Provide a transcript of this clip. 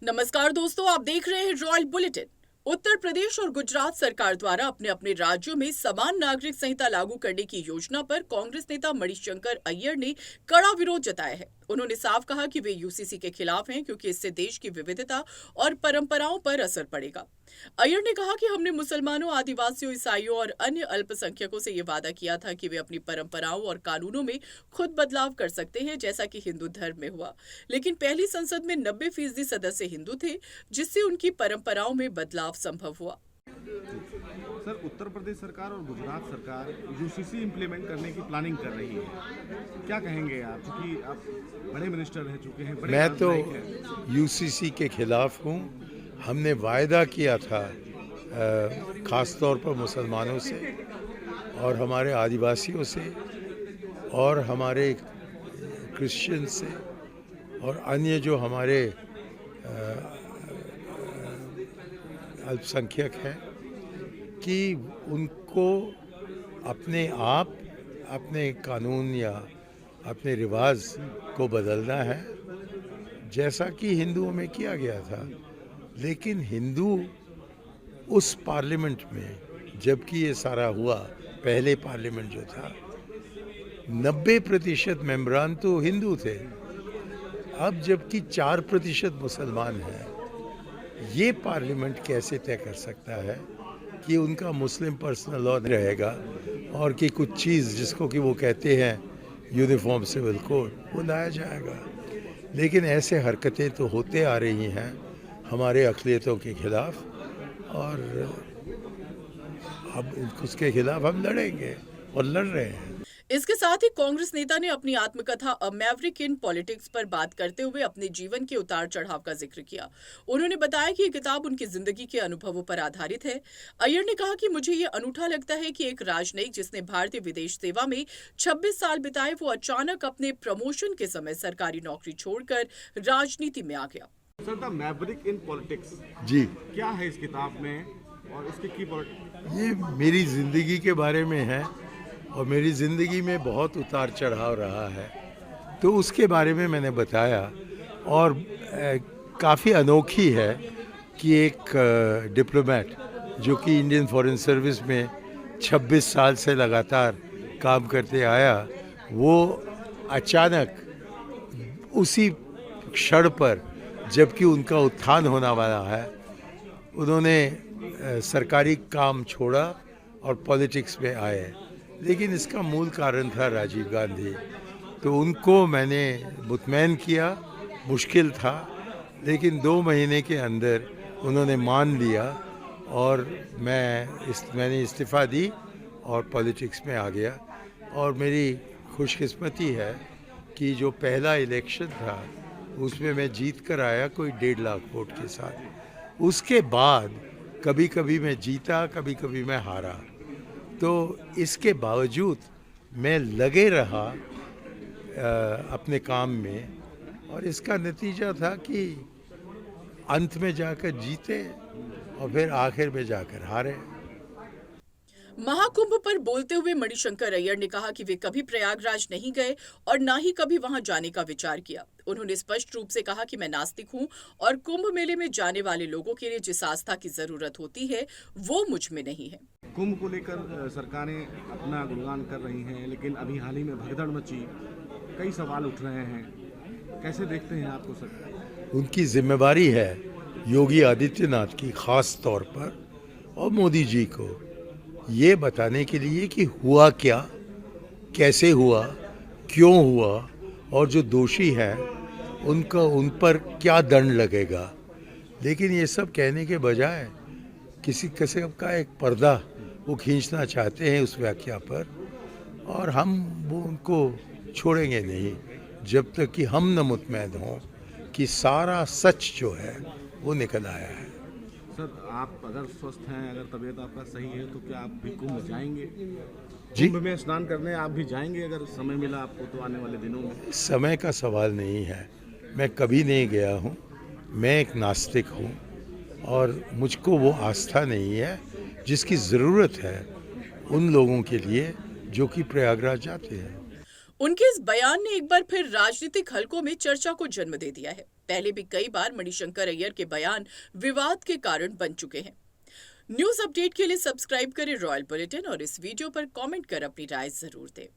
नमस्कार दोस्तों, आप देख रहे हैं रॉयल बुलेटिन। उत्तर प्रदेश और गुजरात सरकार द्वारा अपने अपने राज्यों में समान नागरिक संहिता लागू करने की योजना पर कांग्रेस नेता मणिशंकर अय्यर ने कड़ा विरोध जताया है। उन्होंने साफ कहा कि वे यूसीसी के खिलाफ हैं क्योंकि इससे देश की विविधता और परंपराओं पर असर पड़ेगा। अय्यर ने कहा कि हमने मुसलमानों, आदिवासियों, ईसाइयों और अन्य अल्पसंख्यकों से ये वादा किया था कि वे अपनी परंपराओं और कानूनों में खुद बदलाव कर सकते हैं, जैसा कि हिंदू धर्म में हुआ। लेकिन पहली संसद में 90% सदस्य हिंदू थे, जिससे उनकी परंपराओं में बदलाव संभव हुआ। सर, उत्तर प्रदेश सरकार और गुजरात सरकार यूसीसी इम्प्लीमेंट करने की प्लानिंग कर रही है, क्या कहेंगे आप? क्योंकि आप बड़े मिनिस्टर रह चुके हैं, बड़े मैं तो राजनयिक हैं। यूसीसी के खिलाफ हूँ। हमने वायदा किया था ख़ास तौर पर मुसलमानों से और हमारे आदिवासियों से और हमारे क्रिश्चियन से और अन्य जो हमारे अल्पसंख्यक हैं कि उनको अपने आप अपने कानून या अपने रिवाज को बदलना है, जैसा कि हिंदुओं में किया गया था। लेकिन हिंदू उस पार्लियामेंट में, जबकि ये सारा हुआ, पहले पार्लियामेंट जो था, 90% मेंबरान तो हिंदू थे। अब जबकि 4% मुसलमान हैं, ये पार्लियामेंट कैसे तय कर सकता है कि उनका मुस्लिम पर्सनल लॉ रहेगा और कि कुछ चीज़ जिसको कि वो कहते हैं यूनिफॉर्म सिविल कोड, वो लाया जाएगा। लेकिन ऐसे हरकतें तो होते आ रही हैं हमारे अक़लियतों के खिलाफ, और अब उसके खिलाफ हम लड़ेंगे और लड़ रहे हैं। इसके साथ ही कांग्रेस नेता ने अपनी आत्मकथा अ मैवरिक इन पॉलिटिक्स पर बात करते हुए अपने जीवन के उतार चढ़ाव का जिक्र किया। उन्होंने बताया कि ये किताब उनकी जिंदगी के अनुभवों पर आधारित है। अय्यर ने कहा कि मुझे ये अनूठा लगता है कि एक राजनयिक जिसने भारतीय विदेश सेवा में 26 साल बिताए, वो अचानक अपने प्रमोशन के समय सरकारी नौकरी छोड़कर राजनीति में आ गया। Sir, the maverick in politics ji, क्या है इस किताब में और इसके की पॉलिटिक्स? ये मेरी ज़िंदगी के बारे में है और मेरी ज़िंदगी में बहुत उतार चढ़ाव रहा है, तो उसके बारे में मैंने बताया। और काफ़ी अनोखी है कि एक डिप्लोमेट जो कि इंडियन फॉरेन सर्विस में 26 साल से लगातार काम करते आया, वो अचानक उसी क्षण पर, जबकि उनका उत्थान होने वाला है, उन्होंने सरकारी काम छोड़ा और पॉलिटिक्स में आए। लेकिन इसका मूल कारण था राजीव गांधी। तो उनको मैंने मुतमईन किया, मुश्किल था, लेकिन 2 महीने के अंदर उन्होंने मान लिया और मैंने इस्तीफ़ा दी और पॉलिटिक्स में आ गया। और मेरी खुशकिस्मती है कि जो पहला इलेक्शन था उसमें मैं जीत कर आया कोई 1.5 लाख वोट के साथ। उसके बाद कभी कभी मैं जीता, कभी कभी मैं हारा, तो इसके बावजूद मैं लगे रहा अपने काम में, और इसका नतीजा था कि अंत में जाकर जीते और फिर आखिर में जाकर हारे। महाकुंभ पर बोलते हुए मणिशंकर अय्यर ने कहा कि वे कभी प्रयागराज नहीं गए और ना ही कभी वहां जाने का विचार किया। उन्होंने स्पष्ट रूप से कहा कि मैं नास्तिक हूं और कुंभ मेले में जाने वाले लोगों के लिए जिस आस्था की जरूरत होती है वो मुझ में नहीं है। कुंभ को लेकर सरकारें अपना गुणगान कर रही हैं, लेकिन अभी हाल ही में भगदड़ मची, कई सवाल उठ रहे हैं, कैसे देखते हैं आपको सर? उनकी जिम्मेवारी है योगी आदित्यनाथ की, खास तौर पर, और मोदी जी को ये बताने के लिए कि हुआ क्या, कैसे हुआ, क्यों हुआ, और जो दोषी हैं उन पर क्या दंड लगेगा। लेकिन ये सब कहने के बजाय किसी किस्म का एक पर्दा वो खींचना चाहते हैं उस व्याख्या पर, और हम वो उनको छोड़ेंगे नहीं जब तक कि हम न मुतमईन हों कि सारा सच जो है वो निकल आया है। सर, आप अगर स्वस्थ हैं, अगर तबीयत आपका सही है, तो क्या आप भी कुंभ जाएंगे? जी, कुंभ में स्नान करने आप भी जाएंगे अगर समय मिला आपको तो आने वाले दिनों में? समय का सवाल नहीं है। मैं कभी नहीं गया हूँ, मैं एक नास्तिक हूँ और मुझको वो आस्था नहीं है जिसकी ज़रूरत है उन लोगों के लिए जो कि प्रयागराज जाते हैं। उनके इस बयान ने एक बार फिर राजनीतिक हलकों में चर्चा को जन्म दे दिया है। पहले भी कई बार मणिशंकर अय्यर के बयान विवाद के कारण बन चुके हैं। न्यूज अपडेट के लिए सब्सक्राइब करें रॉयल बुलेटिन और इस वीडियो पर कमेंट कर अपनी राय जरूर दें।